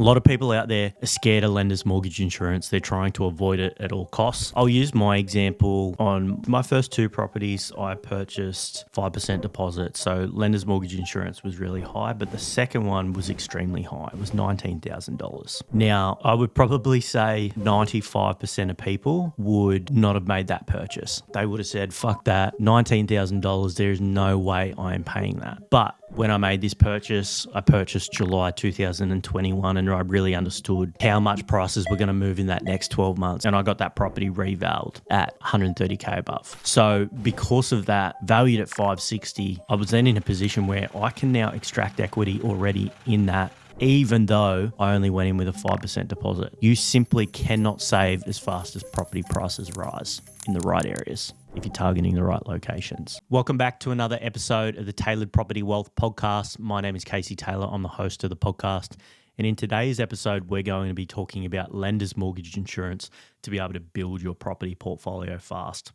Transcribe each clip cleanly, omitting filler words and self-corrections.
A lot of people out there are scared of lenders' mortgage insurance. They're trying to avoid it at all costs. I'll use my example. On my first two properties, I purchased 5% deposit. So lenders' mortgage insurance was really high, but the second one was extremely high. It was $19,000. Now, I would probably say 95% of people would not have made that purchase. They would have said, fuck that, $19,000, there is no way I am paying that. But when I made this purchase, I purchased July 2021, and I really understood how much prices were going to move in that next 12 months. And I got that property revalued at 130K above. So because of that, valued at 560, I was then in a position where I can now extract equity already in that, even though I only went in with a 5% deposit. You simply cannot save as fast as property prices rise in the right areas if you're targeting the right locations. Welcome back to another episode of the Tailored Property Wealth Podcast. My name is Casey Taylor. I'm the host of the podcast. And in today's episode, we're going to be talking about lenders' mortgage insurance to be able to build your property portfolio fast.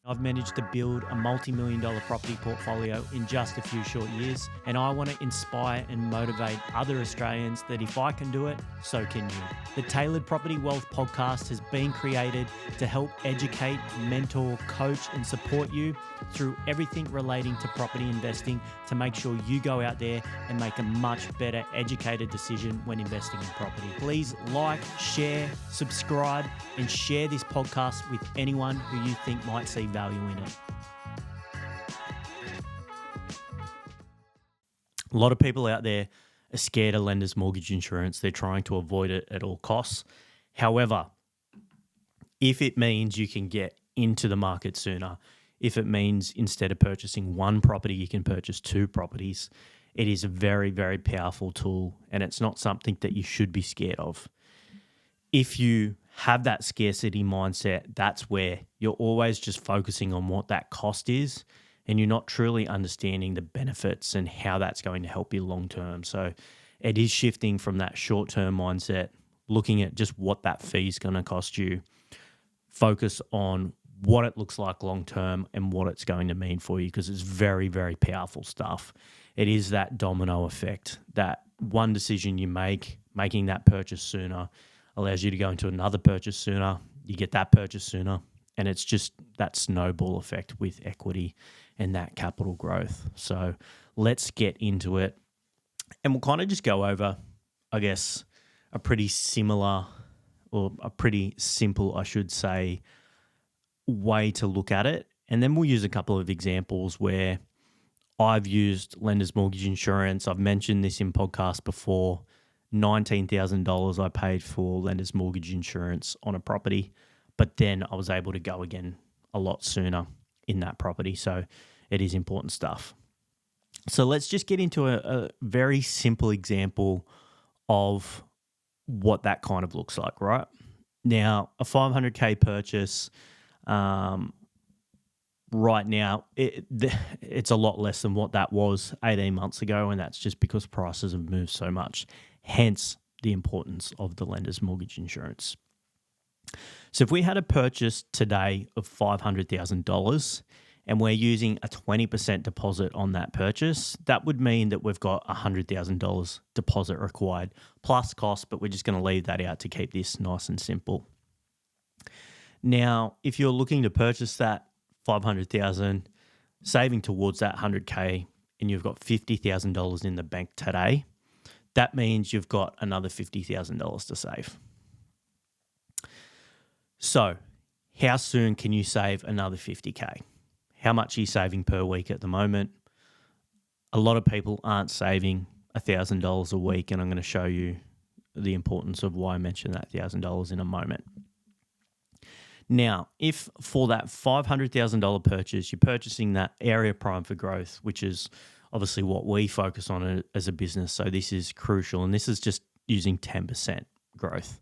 I've managed to build a multi-million-dollar property portfolio in just a few short years, and I want to inspire and motivate other Australians that if I can do it, so can you. The Tailored Property Wealth Podcast has been created to help educate, mentor, coach, and support you through everything relating to property investing to make sure you go out there and make a much better educated decision when investing in property. Please like, share, subscribe, and share this podcast with anyone who you think might see value in it. A lot of people out there are scared of lenders' mortgage insurance. They're trying to avoid it at all costs. However, if it means you can get into the market sooner, if it means instead of purchasing one property, you can purchase two properties, it is a very, very powerful tool, and it's not something that you should be scared of. If you have that scarcity mindset, that's where you're always just focusing on what that cost is, and you're not truly understanding the benefits and how that's going to help you long term. So it is shifting from that short-term mindset, looking at just what that fee is going to cost you, focus on what it looks like long term and what it's going to mean for you, because it's very, very powerful stuff. It is that domino effect, that one decision you make, making that purchase sooner, allows you to go into another purchase sooner, you get that purchase sooner, and it's just that snowball effect with equity and that capital growth. So let's get into it. And we'll kind of just go over, I guess, a pretty similar or a pretty simple, I should say, way to look at it. And then we'll use a couple of examples where I've used lenders' mortgage insurance. I've mentioned this in podcasts before. $19,000 I paid for lenders' mortgage insurance on a property, but then I was able to go again a lot sooner in that property. So it is important stuff. So let's just get into a very simple example of what that kind of looks like, right? Now, a 500K purchase, right now, it's a lot less than what that was 18 months ago, and that's just because prices have moved so much, hence the importance of the lender's mortgage insurance. So if we had a purchase today of $500,000 and we're using a 20% deposit on that purchase, that would mean that we've got $100,000 deposit required plus cost, but we're just going to leave that out to keep this nice and simple. Now, if you're looking to purchase that $500,000, saving towards that $100K, and you've got $50,000 in the bank today, that means you've got another $50,000 to save. So, how soon can you save another $50K? How much are you saving per week at the moment? A lot of people aren't saving $1,000 a week, and I'm going to show you the importance of why I mentioned that $1,000 in a moment. Now, if for that $500,000 purchase, you're purchasing that area prime for growth, which is obviously what we focus on as a business. So this is crucial, and this is just using 10% growth.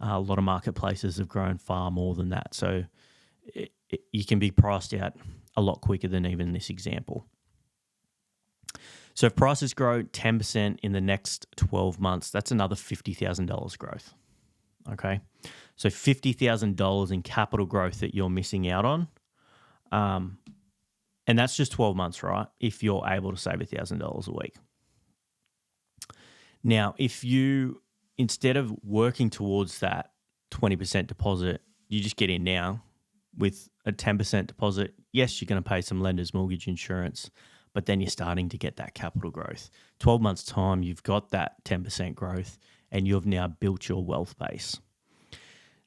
A lot of marketplaces have grown far more than that. So you can be priced out a lot quicker than even this example. So if prices grow 10% in the next 12 months, that's another $50,000 growth. Okay, so $50,000 in capital growth that you're missing out on. And that's just 12 months, right? If you're able to save $1,000 a week. Now, if you instead of working towards that 20% deposit, you just get in now with a 10% deposit. Yes, you're going to pay some lender's mortgage insurance, but then you're starting to get that capital growth. 12 months' time, you've got that 10% growth and you've now built your wealth base.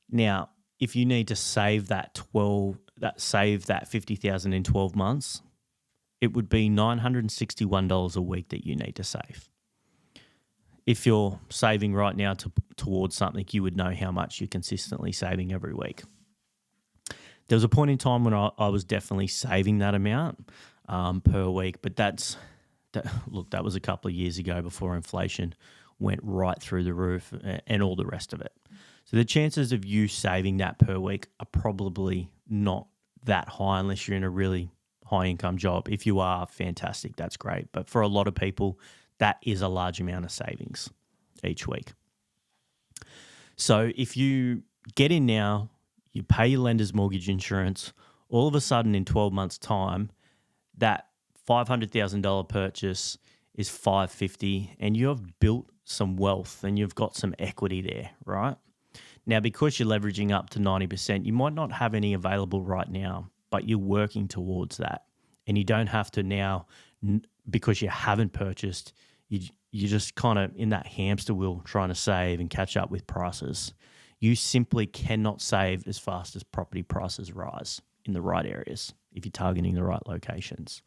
Now, if you need to save that $50,000 in 12 months, it would be $961 a week that you need to save. If you're saving right now towards something, you would know how much you're consistently saving every week. There was a point in time when I was definitely saving that amount per week, but that was a couple of years ago before inflation went right through the roof and all the rest of it. So the chances of you saving that per week are probably not that high unless you're in a really high income job. If you are, fantastic, that's great. But for a lot of people, that is a large amount of savings each week. So if you get in now, you pay your lender's mortgage insurance, all of a sudden in 12 months' time, that $500,000 purchase is $550,000 and you have built some wealth and you've got some equity there, right? Now, because you're leveraging up to 90%, you might not have any available right now, but you're working towards that. And you don't have to now, because you haven't purchased, you're just kind of in that hamster wheel trying to save and catch up with prices. You simply cannot save as fast as property prices rise in the right areas if you're targeting the right locations.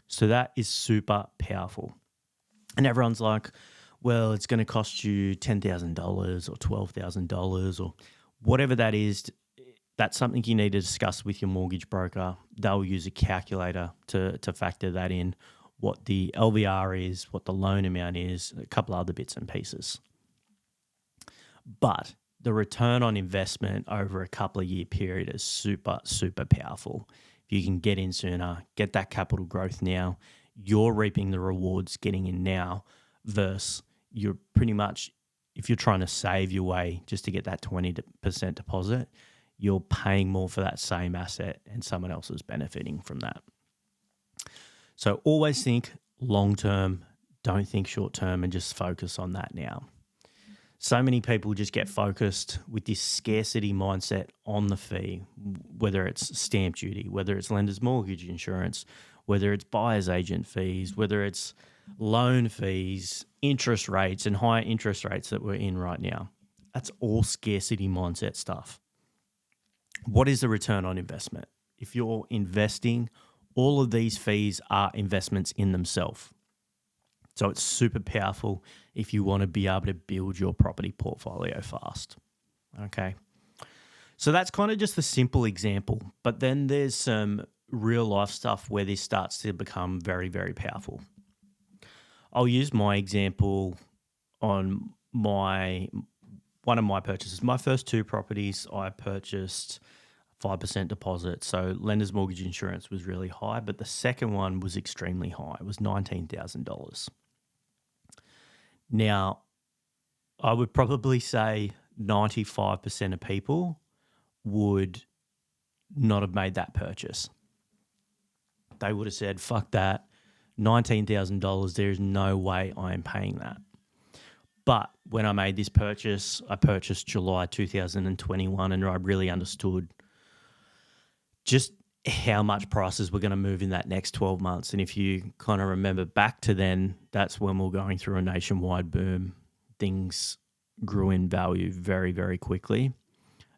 So that is super powerful. And everyone's like, well, it's going to cost you $10,000 or $12,000 or whatever that is. That's something you need to discuss with your mortgage broker. They'll use a calculator to factor that in, what the LVR is, what the loan amount is, a couple other bits and pieces. But the return on investment over a couple of year period is super, super powerful. If you can get in sooner, get that capital growth now, you're reaping the rewards getting in now versus you're pretty much, if you're trying to save your way just to get that 20% deposit, you're paying more for that same asset and someone else is benefiting from that. So always think long-term, don't think short-term, and just focus on that now. So many people just get focused with this scarcity mindset on the fee, whether it's stamp duty, whether it's lender's mortgage insurance, whether it's buyer's agent fees, whether it's loan fees, interest rates and higher interest rates that we're in right now. That's all scarcity mindset stuff. What is the return on investment? If you're investing, all of these fees are investments in themselves. So it's super powerful if you want to be able to build your property portfolio fast. Okay. So that's kind of just the simple example, but then there's some real life stuff where this starts to become very, very powerful. I'll use my example on one of my purchases. My first two properties, I purchased 5% deposit. So lender's mortgage insurance was really high, but the second one was extremely high. It was $19,000. Now, I would probably say 95% of people would not have made that purchase. They would have said, fuck that, $19,000, there is no way I am paying that. But when I made this purchase, I purchased July 2021 and I really understood just how much prices were going to move in that next 12 months. And if you kind of remember back to then, that's when we were going through a nationwide boom. Things grew in value very, very quickly.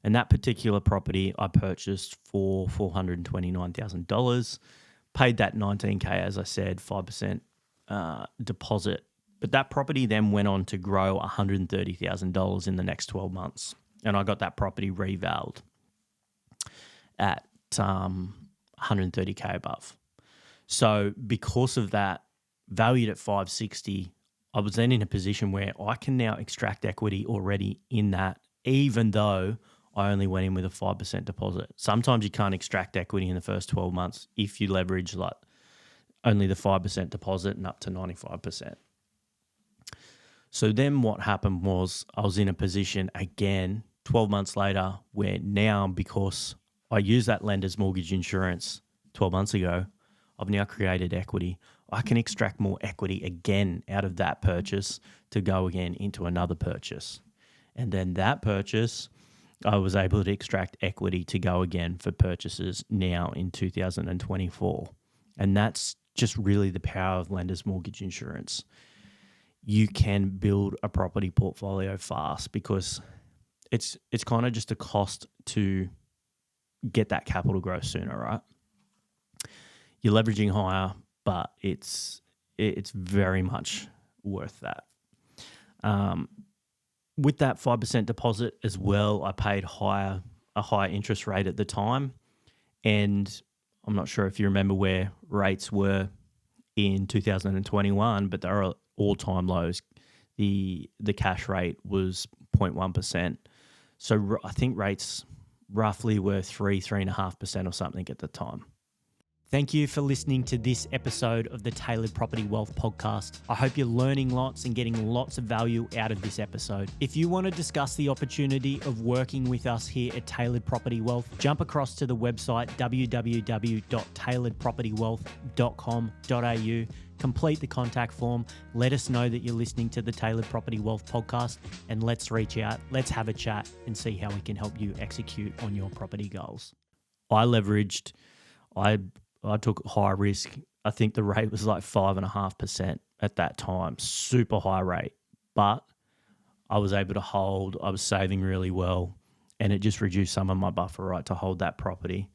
And that particular property I purchased for $429,000, paid that $19,000, as I said, 5% deposit. But that property then went on to grow $130,000 in the next 12 months. And I got that property revalued at $130,000 above. So because of that, valued at $560,000, I was then in a position where I can now extract equity already in that, even though I only went in with a 5% deposit. Sometimes you can't extract equity in the first 12 months if you leverage like only the 5% deposit and up to 95%. So then what happened was I was in a position again 12 months later where now, because I used that lender's mortgage insurance 12 months ago, I've now created equity. I can extract more equity again out of that purchase to go again into another purchase. And then that purchase, I was able to extract equity to go again for purchases now in 2024. And that's just really the power of lender's mortgage insurance. You can build a property portfolio fast because it's kind of just a cost to get that capital growth sooner, right? You're leveraging higher, but it's very much worth that. With that 5% deposit as well, I paid a higher interest rate at the time, and I'm not sure if you remember where rates were in 2021, but they were all-time lows. The cash rate was 0.1%. So I think rates roughly were 3.5% or something at the time. Thank you for listening to this episode of the Tailored Property Wealth Podcast. I hope you're learning lots and getting lots of value out of this episode. If you want to discuss the opportunity of working with us here at Tailored Property Wealth, jump across to the website www.tailoredpropertywealth.com.au, complete the contact form, let us know that you're listening to the Tailored Property Wealth Podcast, and let's reach out, let's have a chat and see how we can help you execute on your property goals. I took high risk. I think the rate was like 5.5% at that time, super high rate. But I was able to hold, I was saving really well, and it just reduced some of my buffer right to hold that property,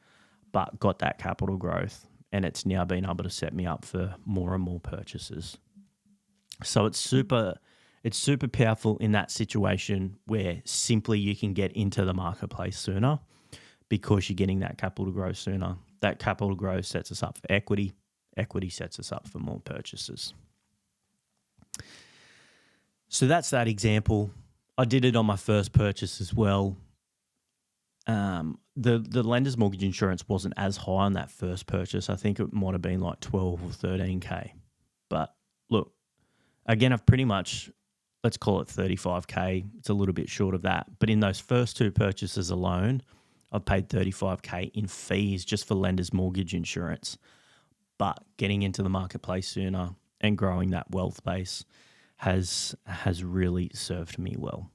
but got that capital growth, and it's now been able to set me up for more and more purchases. So it's super powerful in that situation where simply you can get into the marketplace sooner because you're getting that capital growth sooner. That capital growth sets us up for equity. Equity sets us up for more purchases. So that's that example. I did it on my first purchase as well. The lender's mortgage insurance wasn't as high on that first purchase. I think it might have been like 12 or 13K. But look, again, I've pretty much, let's call it 35K. It's a little bit short of that. But in those first two purchases alone, I've paid 35K in fees just for lender's mortgage insurance. But getting into the marketplace sooner and growing that wealth base has really served me well.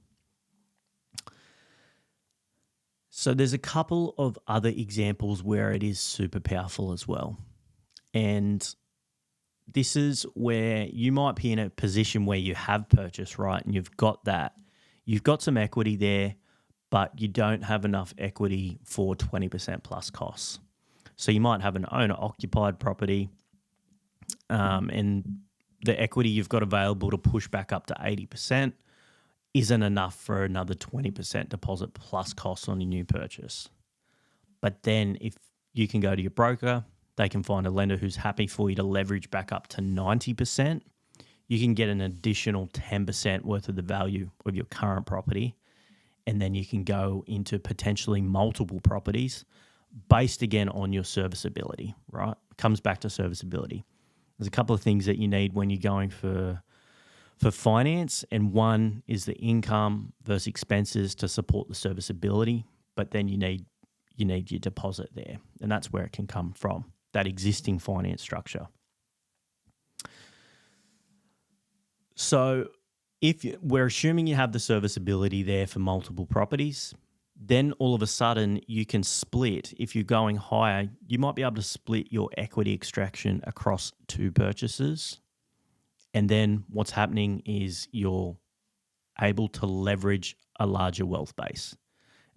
So there's a couple of other examples where it is super powerful as well. And this is where you might be in a position where you have purchased, right? And you've got some equity there, but you don't have enough equity for 20% plus costs. So you might have an owner-occupied property, and the equity you've got available to push back up to 80% isn't enough for another 20% deposit plus costs on your new purchase. But then if you can go to your broker, they can find a lender who's happy for you to leverage back up to 90%. You can get an additional 10% worth of the value of your current property. And then you can go into potentially multiple properties based again on your serviceability, right? It comes back to serviceability. There's a couple of things that you need when you're going for finance, and one is the income versus expenses to support the serviceability, but then you need your deposit there, and that's where it can come from, that existing finance structure. So if we're assuming you have the serviceability there for multiple properties, then all of a sudden you can split. If you're going higher, you might be able to split your equity extraction across two purchases. And then what's happening is you're able to leverage a larger wealth base.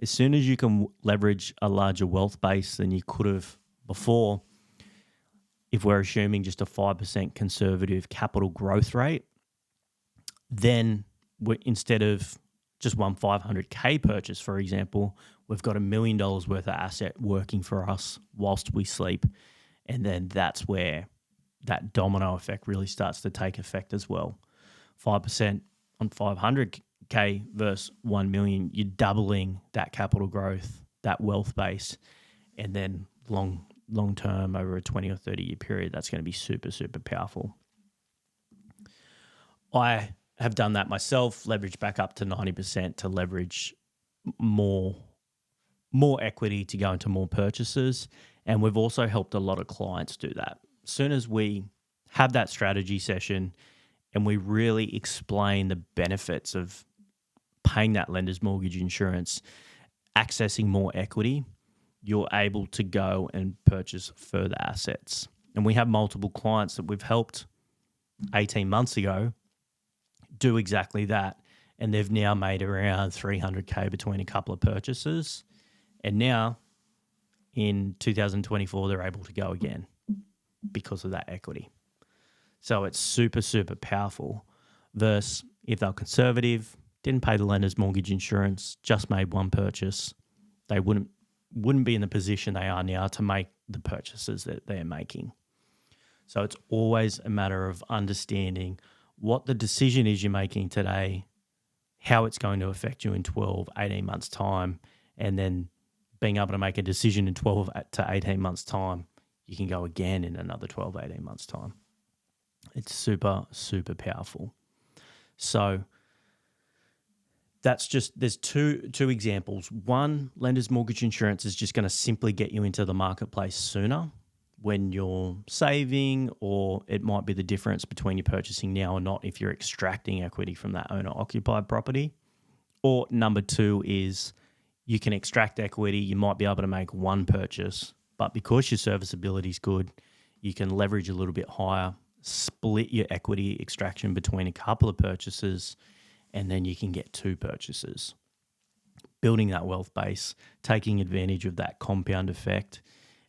As soon as you can leverage a larger wealth base than you could have before, if we're assuming just a 5% conservative capital growth rate, then instead of just one 500K purchase, for example, we've got $1 million worth of asset working for us whilst we sleep. And then that's where that domino effect really starts to take effect as well. 5% on 500K versus 1 million, you're doubling that capital growth, that wealth base. And then long term, over a 20 or 30 year period, that's going to be super, super powerful. I have done that myself, leverage back up to 90% to leverage more equity to go into more purchases. And we've also helped a lot of clients do that. As soon as we have that strategy session, and we really explain the benefits of paying that lender's mortgage insurance, accessing more equity, you're able to go and purchase further assets. And we have multiple clients that we've helped 18 months ago do exactly that. And they've now made around 300K between a couple of purchases. And now in 2024, they're able to go again because of that equity. So it's super, super powerful. Versus if they're conservative, didn't pay the lender's mortgage insurance, just made one purchase, they wouldn't be in the position they are now to make the purchases that they're making. So it's always a matter of understanding what the decision is you're making today, how it's going to affect you in 12, 18 months' time, and then being able to make a decision in 12 to 18 months' time, you can go again in another 12, 18 months' time. It's super, super powerful. So that's just, there's two examples. One, lender's mortgage insurance is just going to simply get you into the marketplace sooner when you're saving, or it might be the difference between you purchasing now or not if you're extracting equity from that owner-occupied property. Or number two is you can extract equity, you might be able to make one purchase, but because your serviceability is good, you can leverage a little bit higher, split your equity extraction between a couple of purchases, and then you can get two purchases. Building that wealth base, taking advantage of that compound effect,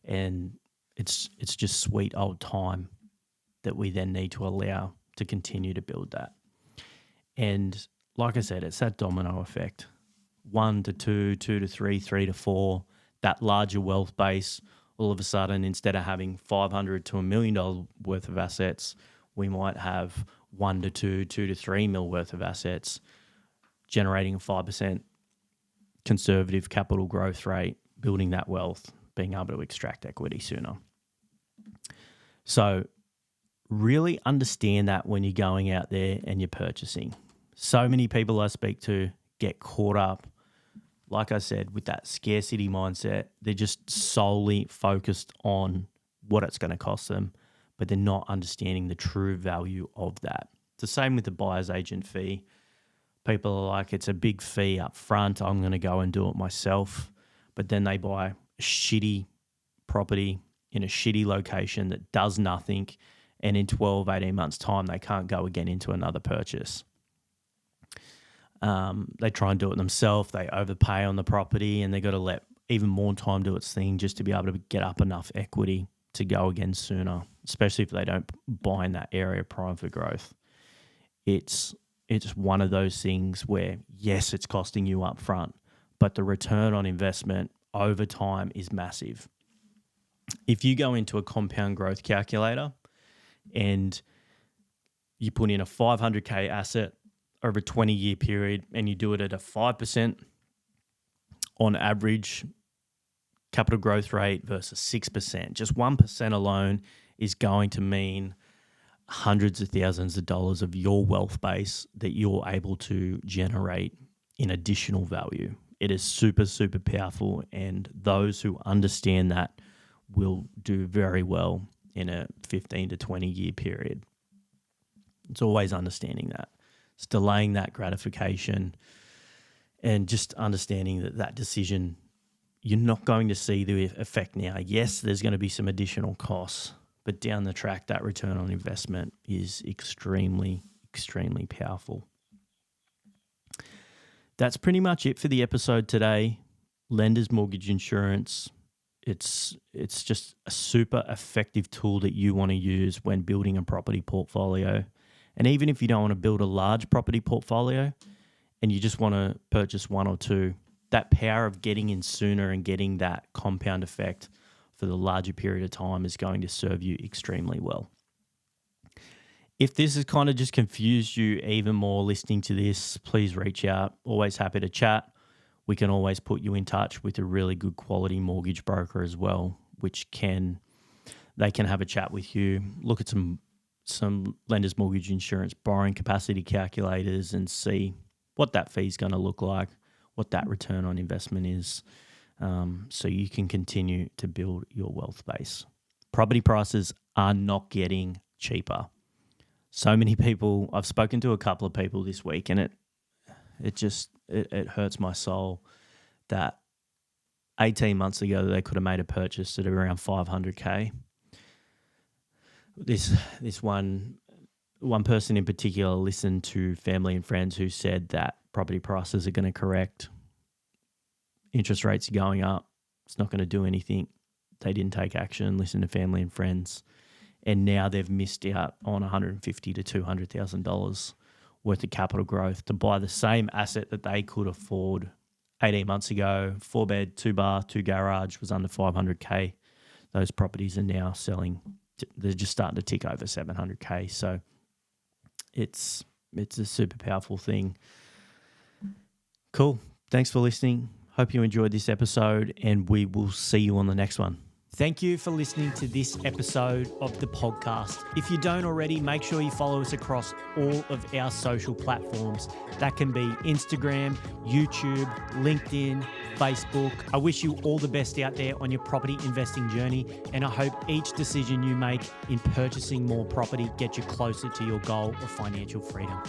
and it's just sweet old time that we then need to allow to continue to build that. And like I said, it's that domino effect. 1 to 2, 2 to 3, 3 to 4, that larger wealth base. All of a sudden, instead of having $500 to $1 million worth of assets, we might have 1 to 2, 2 to 3 mil worth of assets, generating a 5% conservative capital growth rate, building that wealth, being able to extract equity sooner. So really understand that when you're going out there and you're purchasing. So many people I speak to get caught up, like I said, with that scarcity mindset. They're just solely focused on what it's going to cost them, but they're not understanding the true value of that. It's the same with the buyer's agent fee. People are like, it's a big fee up front, I'm going to go and do it myself. But then they buy a shitty property in a shitty location that does nothing, and in 12, 18 months' time, they can't go again into another purchase. They try and do it themselves, they overpay on the property, and they got to let even more time do its thing just to be able to get up enough equity to go again sooner, especially if they don't buy in that area prime for growth. It's one of those things where, yes, it's costing you up front, but the return on investment over time is massive. If you go into a compound growth calculator and you put in a 500K asset over a 20-year period and you do it at a 5% on average capital growth rate versus 6%, just 1% alone is going to mean hundreds of thousands of dollars of your wealth base that you're able to generate in additional value. It is super, super powerful, and those who understand that will do very well in a 15 to 20 year period. It's always understanding that. It's delaying that gratification and just understanding that decision, you're not going to see the effect now. Yes, there's going to be some additional costs, but down the track, that return on investment is extremely, extremely powerful. That's pretty much it for the episode today. Lender's mortgage insurance. It's just a super effective tool that you want to use when building a property portfolio. And even if you don't want to build a large property portfolio and you just want to purchase one or two, that power of getting in sooner and getting that compound effect for the larger period of time is going to serve you extremely well. If this has kind of just confused you even more listening to this, please reach out. Always happy to chat. We can always put you in touch with a really good quality mortgage broker as well, they can have a chat with you, look at some lender's mortgage insurance borrowing capacity calculators and see what that fee is going to look like, what that return on investment is, so you can continue to build your wealth base. Property prices are not getting cheaper. So many people, I've spoken to a couple of people this week, and it hurts my soul that 18 months ago they could have made a purchase at around 500K. This one person in particular listened to family and friends who said that property prices are going to correct. Interest rates are going up. It's not going to do anything. They didn't take action, listen to family and friends. And now they've missed out on $150,000 to $200,000 worth of capital growth to buy the same asset that they could afford 18 months ago. 4-bed, 2-bar, 2-garage was under 500K. Those properties are now selling. They're just starting to tick over 700K. So it's a super powerful thing. Cool. Thanks for listening. Hope you enjoyed this episode, and we will see you on the next one. Thank you for listening to this episode of the podcast. If you don't already, make sure you follow us across all of our social platforms. That can be Instagram, YouTube, LinkedIn, Facebook. I wish you all the best out there on your property investing journey, and I hope each decision you make in purchasing more property gets you closer to your goal of financial freedom.